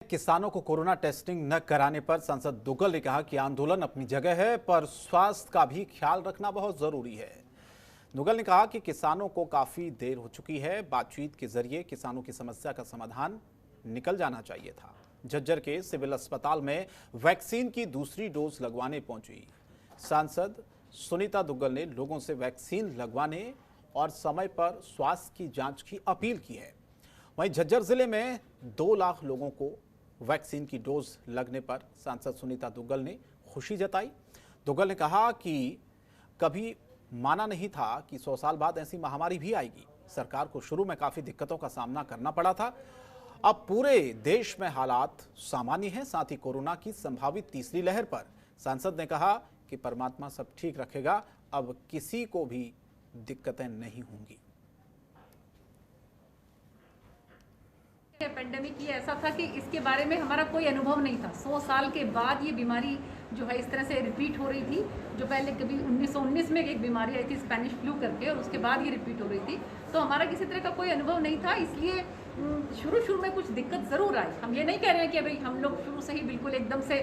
किसानों को corona testing न कराने पर सांसद दुग्गल ने कहा कि आंदोलन अपनी जगह है, पर स्वास्थ्य का भी ख्याल रखना बहुत जरूरी है। दुग्गल ने कहा कि किसानों को काफी देर हो चुकी है, बातचीत के जरिए किसानों की समस्या का समाधान निकल जाना चाहिए था। झज्जर के सिविल अस्पताल में वैक्सीन की दूसरी डोज लगवाने पहुंची सांसद सुनीता दुग्गल ने लोगों से वैक्सीन लगवाने और समय पर स्वास्थ्य की जांच की अपील की है। वहीं झज्जर जिले में 2 लाख लोगों को वैक्सीन की डोज लगने पर सांसद सुनीता दुग्गल ने खुशी जताई। दुग्गल ने कहा कि कभी माना नहीं था कि 100 साल बाद ऐसी महामारी भी आएगी। सरकार को शुरू में काफी दिक्कतों का सामना करना पड़ा था, अब पूरे देश में हालात सामान्य हैं। साथ ही कोरोना की संभावित तीसरी लहर पर सांसद ने कहा कि परमात्मा सब ठीक रखेगा, अब किसी को भी दिक्कतें नहीं होंगी। पेंडेमिक ये ऐसा था कि इसके बारे में हमारा कोई अनुभव नहीं था। 100 साल के बाद ये बीमारी जो है इस तरह से रिपीट हो रही थी। जो पहले कभी 1919 में एक बीमारी आई थी स्पेनिश फ्लू करके, और उसके बाद ये रिपीट हो रही थी, तो हमारा किसी तरह का कोई अनुभव नहीं था। इसलिए शुरू में कुछ दिक्कत ज़रूर आई। हम ये नहीं कह रहे हैं कि भाई हम लोग शुरू से ही बिल्कुल एकदम से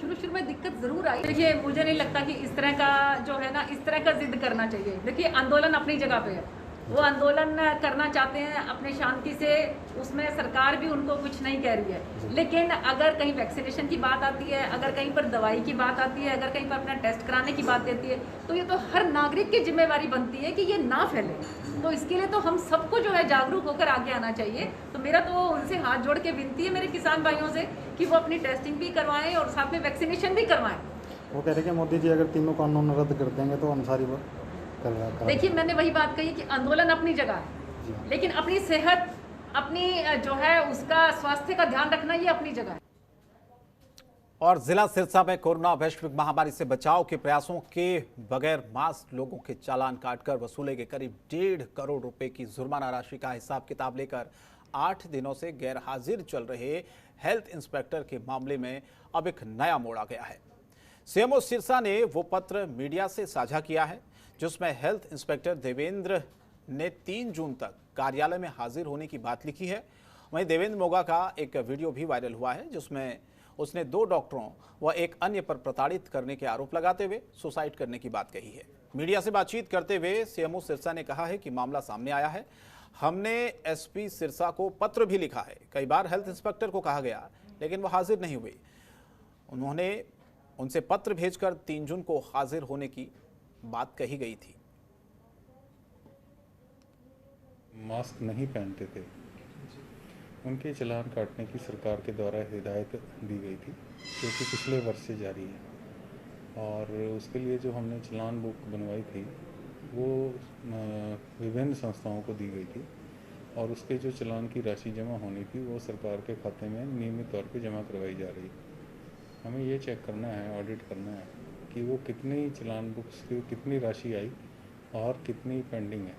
शुरू में दिक्कत ज़रूर आई। देखिए, मुझे नहीं लगता कि इस तरह का जो है ना, इस तरह का जिद करना चाहिए। देखिए, आंदोलन अपनी जगह पे है, वो आंदोलन करना चाहते हैं अपने शांति से, उसमें सरकार भी उनको कुछ नहीं कह रही है। लेकिन अगर कहीं वैक्सीनेशन की बात आती है, अगर कहीं पर दवाई की बात आती है, अगर कहीं पर अपना टेस्ट कराने की बात आती है, तो ये तो हर नागरिक की जिम्मेवारी बनती है कि ये ना फैले। तो इसके लिए तो हम सबको जो है जागरूक होकर आगे आना चाहिए। तो मेरा तो उनसे हाथ जोड़ के विनती है मेरे किसान भाइयों से कि वो अपनी टेस्टिंग भी करवाएं और साथ में वैक्सीनेशन भी करवाएं। वो कह रहे कि मोदी जी अगर तीनों कानून रद्द कर देंगे तो अंसारी देखिए, मैंने वही बात कही कि आंदोलन अपनी जगह है, लेकिन अपनी सेहत, अपनी जो है उसका स्वास्थ्य का ध्यान रखना ये अपनी जगह है। और जिला सिरसा में कोरोना वैश्विक महामारी से बचाव के प्रयासों के बगैर मास्क लोगों के चालान काटकर वसूले गए करीब 1.5 करोड़ रुपए की जुर्माना राशि का हिसाब किताब लेकर 8 दिनों से गैर हाजिर चल रहे हेल्थ इंस्पेक्टर के मामले में अब एक नया मोड़ आ गया है। सीएमओ सिरसा ने वो पत्र मीडिया से साझा किया है जिसमें हेल्थ इंस्पेक्टर देवेंद्र ने 3 जून तक कार्यालय में हाजिर होने की बात लिखी है। वहीं देवेंद्र मोगा का एक वीडियो भी वायरल हुआ है जिसमें उसने 2 डॉक्टरों व एक अन्य पर प्रताड़ित करने के आरोप लगाते हुए सुसाइड करने की बात कही है। मीडिया से बातचीत करते हुए सीएमओ सिरसा ने कहा है कि मामला सामने आया है, हमने एसपी सिरसा को पत्र भी लिखा है। कई बार हेल्थ इंस्पेक्टर को कहा गया लेकिन वो हाजिर नहीं हुए। उन्होंने उनसे पत्र भेजकर 3 जून को हाजिर होने की बात कही गई थी। मास्क नहीं पहनते थे, उनके चालान काटने की सरकार के द्वारा हिदायत दी गई थी, जो कि पिछले वर्ष से जारी है। और उसके लिए जो हमने चालान बुक बनवाई थी वो विभिन्न संस्थाओं को दी गई थी, और उसके जो चालान की राशि जमा होनी थी वो सरकार के खाते में नियमित तौर पे जमा करवाई जा रही है। हमें ये चेक करना है, ऑडिट करना है कि वो कितनी चालान बुक्स की कितनी राशि आई और कितनी पेंडिंग है।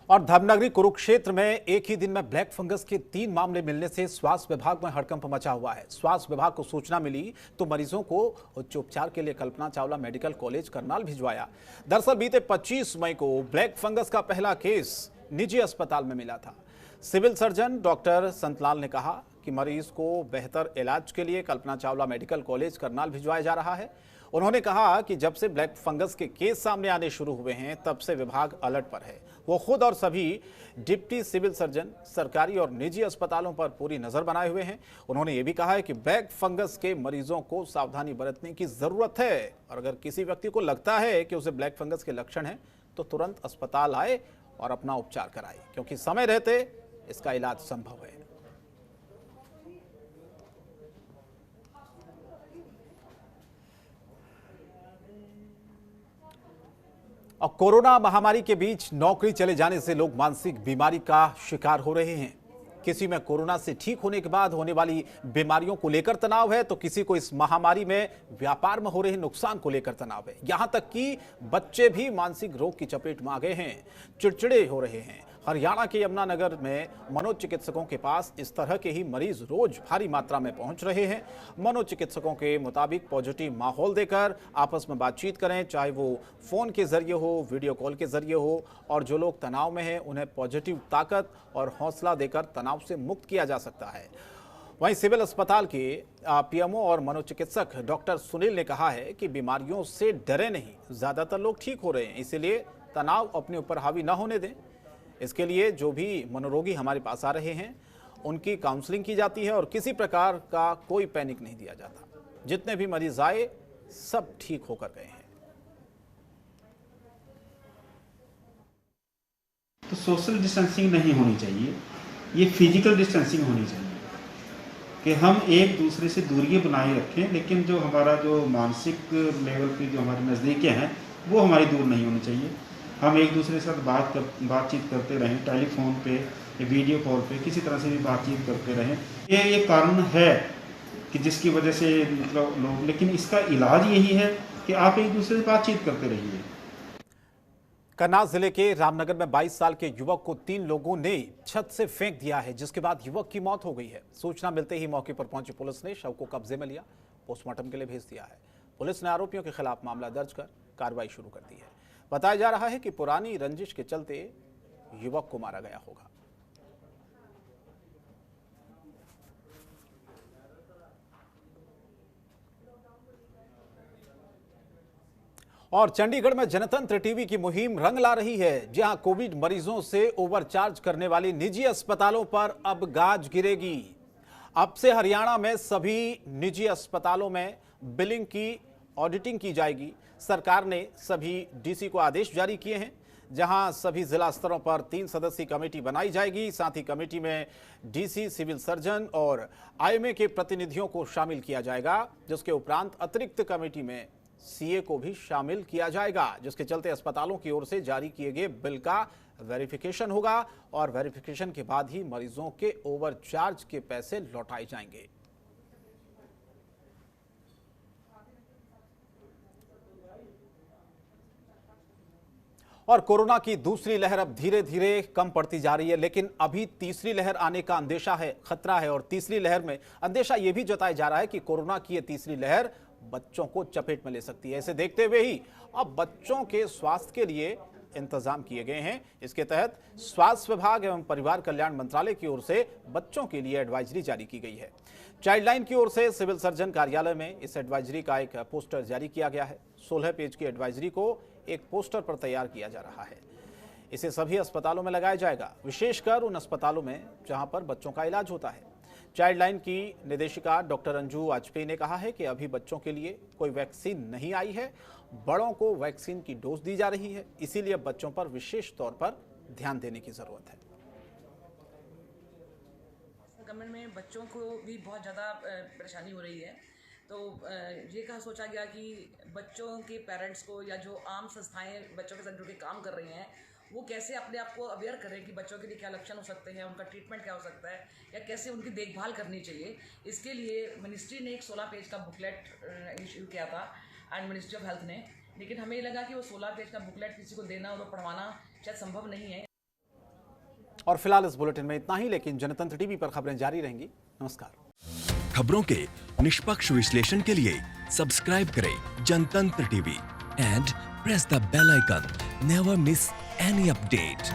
और धर्मनगरी कुरुक्षेत्र में एक ही दिन में ब्लैक फंगस के 3 मामले मिलने से स्वास्थ्य विभाग में हड़कंप मचा हुआ है। स्वास्थ्य विभाग को सूचना मिली तो मरीजों को उच्च उपचार के लिए कल्पना चावला मेडिकल कॉलेज करनाल भिजवाया। दरअसल बीते 25 मई को ब्लैक फंगस का पहला केस निजी अस्पताल में मिला था। सिविल सर्जन डॉक्टर संतलाल ने कहा कि मरीज को बेहतर इलाज के लिए कल्पना चावला मेडिकल कॉलेज करनाल भिजवाया जा रहा है। उन्होंने कहा कि जब से ब्लैक फंगस के केस सामने आने शुरू हुए हैं तब से विभाग अलर्ट पर है। वो खुद और सभी डिप्टी सिविल सर्जन सरकारी और निजी अस्पतालों पर पूरी नजर बनाए हुए हैं। उन्होंने ये भी कहा है कि ब्लैक फंगस के मरीजों को सावधानी बरतने की जरूरत है, और अगर किसी व्यक्ति को लगता है कि उसे ब्लैक फंगस के लक्षण हैं तो तुरंत अस्पताल आए और अपना उपचार कराए, क्योंकि समय रहते इसका इलाज संभव है। और कोरोना महामारी के बीच नौकरी चले जाने से लोग मानसिक बीमारी का शिकार हो रहे हैं। किसी में कोरोना से ठीक होने के बाद होने वाली बीमारियों को लेकर तनाव है, तो किसी को इस महामारी में व्यापार में हो रहे नुकसान को लेकर तनाव है। यहां तक कि बच्चे भी मानसिक रोग की चपेट में आ गए हैं, चिड़चिड़े हो रहे हैं। हरियाणा के यमुनानगर में मनोचिकित्सकों के पास इस तरह के ही मरीज रोज भारी मात्रा में पहुंच रहे हैं। मनोचिकित्सकों के मुताबिक पॉजिटिव माहौल देकर आपस में बातचीत करें, चाहे वो फोन के जरिए हो, वीडियो कॉल के जरिए हो, और जो लोग तनाव में हैं उन्हें पॉजिटिव ताकत और हौसला देकर तनाव से मुक्त किया जा सकता है। वहीं सिविल अस्पताल के पीएमओ और मनोचिकित्सक डॉक्टर सुनील ने कहा है कि बीमारियों से डरे नहीं, ज्यादातर लोग ठीक हो रहे हैं, इसलिए तनाव अपने ऊपर हावी ना होने दें। इसके लिए जो भी मनोरोगी हमारे पास आ रहे हैं उनकी काउंसलिंग की जाती है और किसी प्रकार का कोई पैनिक नहीं दिया जाता। जितने भी मरीज आए सब ठीक होकर गए हैं। तो सोशल डिस्टेंसिंग नहीं होनी चाहिए, ये फिजिकल डिस्टेंसिंग होनी चाहिए कि हम एक दूसरे से दूरी बनाए रखें, लेकिन जो हमारा जो मानसिक लेवल की जो हमारी नज़दीकें हैं वो हमारी दूर नहीं होनी चाहिए। हम एक दूसरे के साथ बातचीत करते रहें, टेलीफोन पे, वीडियो कॉल पे, किसी तरह से भी बातचीत करते रहें। ये कारण है कि जिसकी वजह से मतलब लोग, लेकिन इसका इलाज यही है कि आप एक दूसरे से बातचीत करते रहिए। करनाल जिले के रामनगर में 22 साल के युवक को 3 लोगों ने छत से फेंक दिया है, जिसके बाद युवक की मौत हो गई है। सूचना मिलते ही मौके पर पहुंची पुलिस ने शव को कब्जे में लिया, पोस्टमार्टम के लिए भेज दिया है। पुलिस ने आरोपियों के खिलाफ मामला दर्ज कर कार्रवाई शुरू कर दी है। बताया जा रहा है कि पुरानी रंजिश के चलते युवक को मारा गया होगा। और चंडीगढ़ में जनतंत्र टीवी की मुहिम रंग ला रही है, जहां कोविड मरीजों से ओवरचार्ज करने वाली निजी अस्पतालों पर अब गाज गिरेगी। अब से हरियाणा में सभी निजी अस्पतालों में बिलिंग की ऑडिटिंग की जाएगी। सरकार ने सभी डीसी को आदेश जारी किए हैं, जहां सभी जिला स्तरों पर 3 सदस्यीय कमेटी बनाई जाएगी। साथ ही कमेटी में डीसी, सिविल सर्जन और आईएमए के प्रतिनिधियों को शामिल किया जाएगा, जिसके उपरांत अतिरिक्त कमेटी में सीए को भी शामिल किया जाएगा, जिसके चलते अस्पतालों की ओर से जारी किए गए बिल का वेरिफिकेशन होगा और वेरिफिकेशन के बाद ही मरीजों के ओवरचार्ज के पैसे लौटाए जाएंगे। और कोरोना की दूसरी लहर अब धीरे धीरे कम पड़ती जा रही है, लेकिन अभी तीसरी लहर आने का अंदेशा है, खतरा है। और तीसरी लहर में अंदेशा यह भी जताया जा रहा है कि कोरोना की यह तीसरी लहर बच्चों को चपेट में ले सकती है। इसे देखते हुए ही अब बच्चों के स्वास्थ्य के लिए इंतजाम किए गए हैं। इसके तहत स्वास्थ्य विभाग एवं परिवार कल्याण मंत्रालय की ओर से बच्चों के लिए एडवाइजरी जारी की गई है। चाइल्डलाइन की ओर से सिविल सर्जन कार्यालय में इस एडवाइजरी का एक पोस्टर जारी किया गया है। 16 पेज की एडवाइजरी को एक पोस्टर पर तैयार किया जा रहा है। इसे सभी अस्पतालों में लगाया जाएगा, विशेषकर उन अस्पतालों में जहां पर बच्चों का इलाज होता है। चाइल्डलाइन की निदेशिका डॉक्टर अंजू वाजपेयी ने कहा है कि अभी बच्चों के लिए कोई वैक्सीन नहीं आई है, बड़ों को वैक्सीन की डोज दी जा रही है, इसीलिए बच्चों पर विशेष तौर पर ध्यान देने की जरूरत है। संक्रमण में बच्चों को भी बहुत ज़्यादा परेशानी हो रही है, तो ये कहा सोचा गया कि बच्चों के पेरेंट्स को या जो आम संस्थाएं बच्चों के साथ जुड़ के काम कर रही हैं वो कैसे अपने आप को अवेयर करें कि बच्चों के लिए क्या लक्षण हो सकते हैं, उनका ट्रीटमेंट क्या हो सकता है या कैसे उनकी देखभाल करनी चाहिए। इसके लिए मिनिस्ट्री ने एक 16 पेज का बुकलेट इशू किया था एंड मिनिस्ट्री ऑफ हेल्थ ने, लेकिन हमें ये लगा कि वो 16 पेज का बुकलेट किसी को देना और पढ़वाना शायद संभव नहीं है। और फिलहाल इस बुलेटिन में इतना ही, लेकिन जनतंत्र टीवी पर खबरें जारी रहेंगी। नमस्कार। खबरों के निष्पक्ष विश्लेषण के लिए सब्सक्राइब करें Jantantra TV and press the bell icon. Never miss any update.